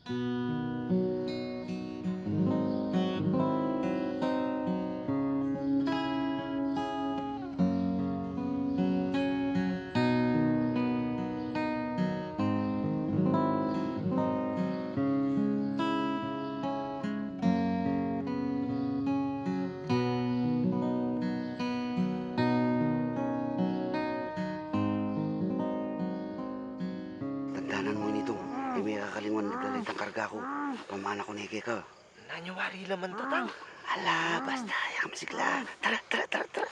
Tandaanan mo nito. May kakalingon nagdalit ang karga ko. Pamana ko na ka. Nanyawari laman tatang. Ala, basta. Yakam sigla. Tara, tara, tara, tara.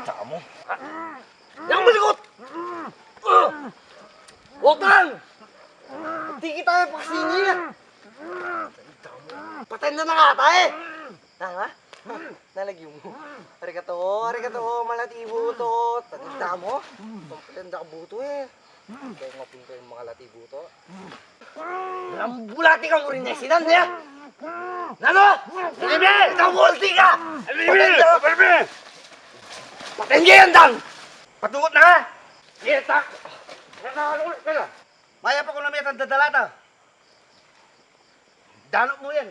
Tsaka mo. Yang malikot! Utang! Hindi kita yung paksini. Patay na nga tayo. Tama? Nalagyo mo. Arigato, malatibo to. Tanda mo? Pampatanda ka buto eh. Kaya nga punta yung mga latibo to. Bulati ka mo rin na sinan niya. Nano? Bibi! Ikaw multi ka! Bibi! Bibi! Patengge yan, Dang! Patungot na ha! Sige, tak! Nakalulit ka na! Maya pa ko na may tandadalata. Danok mo yan.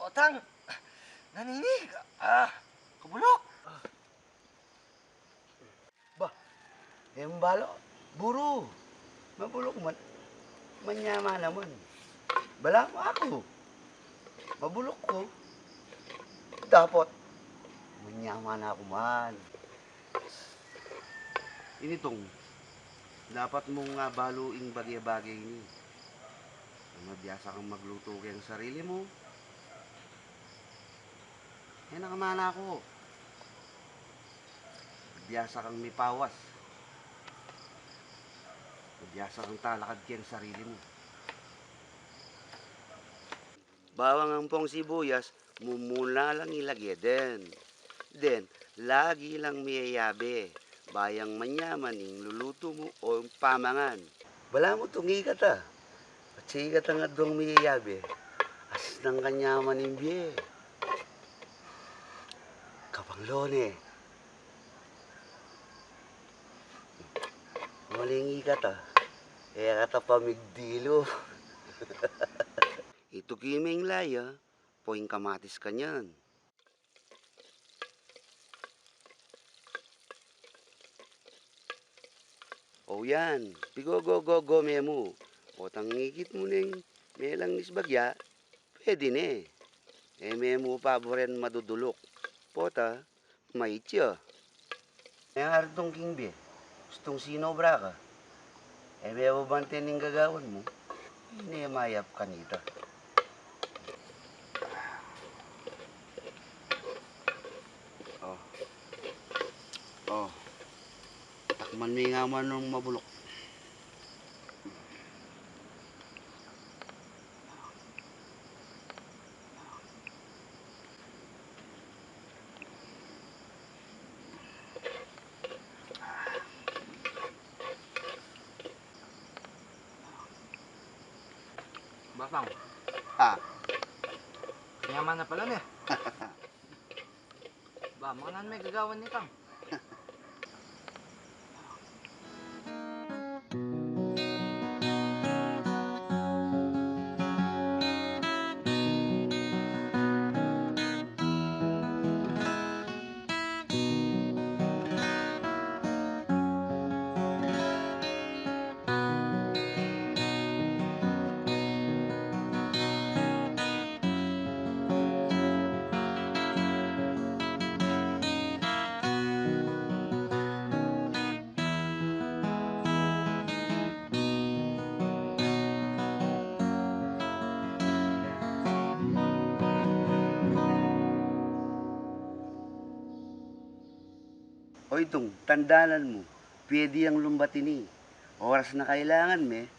Otang! Naninig! Kabulok! Yung balo. Buro. Mabulok man. Manyama naman. Bala mo ako. Mabulok ko. Dapat. Manyama na ako man. Initong. Dapat mong nga baluing bagay-bagay ini. Mabiyasa kang magluto kayang sarili mo. Eh, nakamana ako. Mabiyasa kang may pawas. Mabiyasa kang talakad kayang sarili mo. Bawang ang pong sibuyas, mumula lang ilagay din. Den, lagi lang miyayabe. Bayang manyaman ing luluto mo o pamangan. Bala mo tungi ka ta. At siya ka nga doong miyayabe. As ng kanyaman ing biye. Kapanglone. Malingi ka ta. Kaya ka ta pamigdilo. Ito kiming laya. Poing kamatis ka niyan. O yan. Pigo-go-go-go memo. O tangigit mo ning melang nisbagya. Pwede ne. Eh memo paboren madudulok. Pota, maitya. Eh hartong kingbe. Gustong sinobra ka. Eh may babantin ng gagawan mo. Hindi mayap kanita. Oh. Takman may nga man nung mabulok. Basang, Ha? kanyaman na pala niya. Ba, mga nan may gagawan ni Tang. O itong, tandanan mo, pwede ang lumbatin ni. Oras na kailangan me,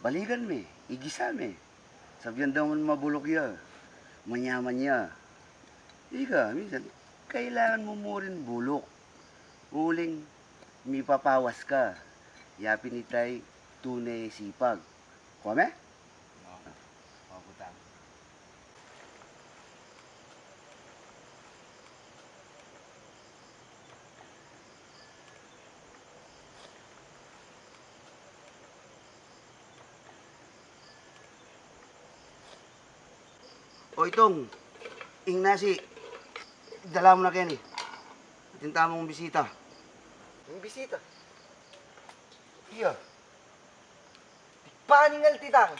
balikan me, igisa me. Sabihan daw man mabulok ya. Manyaman ya. Ika, minsan, kailangan mo mo rin bulok. Uling, may papawas ka. Yapin itay tunay sipag. Kome? Mabutang. O itong, Ignasi, dala mo na Kenny. Tinta mong bisita. Yung bisita. Iya. Paningal titang.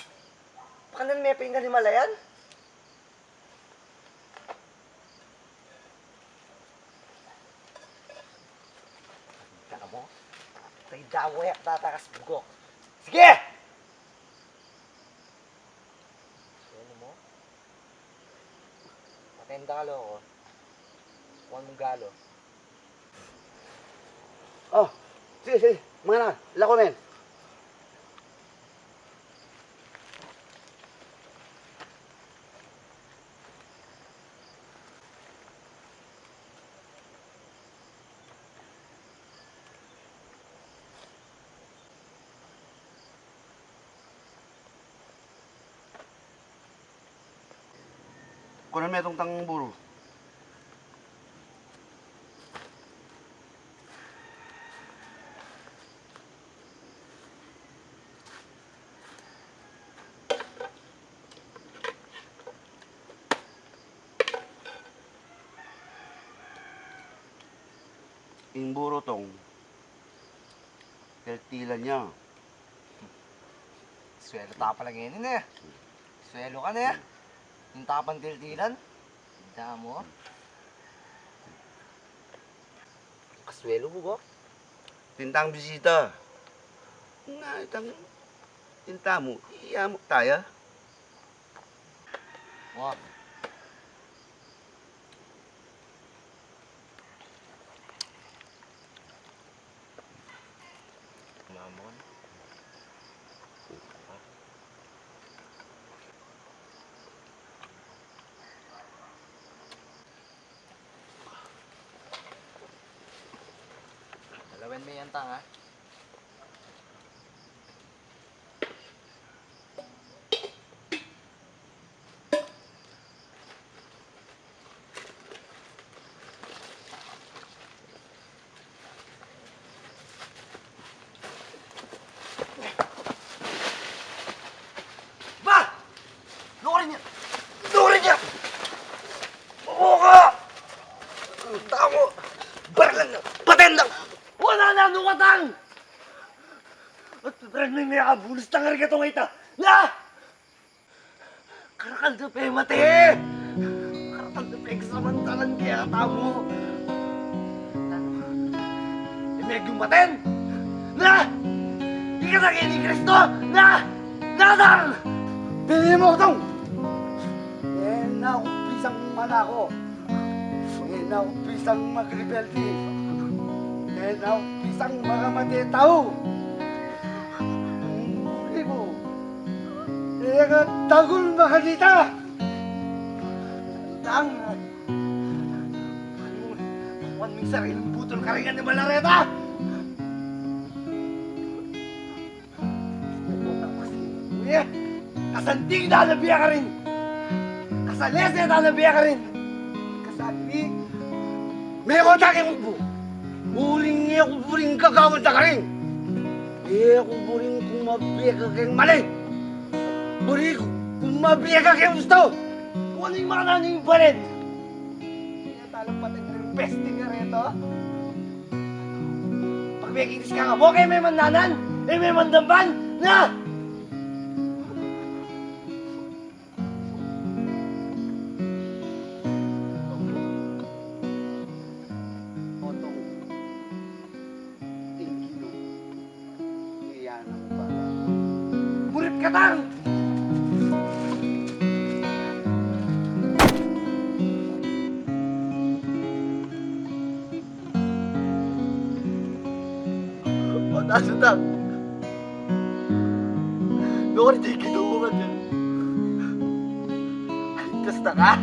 Pakanan may pingan Himalayan? Taka mo? Tay dawo yak tatakas bugok. Sige! Ano mo? Matenda ka loko. Huwag mong galo. Oh, sige, sige. Mga na, lako men. Kunan mo itong tangang buro. Yung buro tong, tila niya. Swelo tapa lang yun eh. Swelo ka na eh. Yung tapang tiltilan. Tinta mo. Kaswelo mo ba? Tintang bisita. Nga, itang tinta mo, iyamok tayo. Wah. Mamon. Dalawin mo yan tanga. Ba! Lukurin niya! Lukurin niya! Oo ka! Tamo! Barlan na! Paten lang! Wala na nukatang! At tutran mo yung may abulos na nga itong ita! Na! Karakal na pe mate! Karakal na pe samantalan kaya tamo! Imeg yung maten! Na! Ikatagin ni Kristo! Na! Natang! Pili mo itong! Eh, nakumpisang manako. Eh, nakumpisang magrebelde. Eh, nakumpisang makamati tao. Huli ko. Eh, tagol makalita. Tang! Huwag mong sariling putol karingan ni Malareta! Kuya, kasanting dalabiya ka rin! Kasalese dalabiya ka rin! Kasabi, May kontake mo po. Uling niya ko puring kagawad na ka rin. Eh, ako puring kumabiya ka kayong mali. Puri ko, kumabiya ka kayong gusto. kung ano yung mga naning pa rin! Kaya talang patay ng peste ka rito. Pag may kinis ka mo, kayo may mandanan, may mandamban, na! Otong, thank you. Iyan ang pala. Burit ka tang! Nasutang. Doon di kinuha niya. Gusto ka?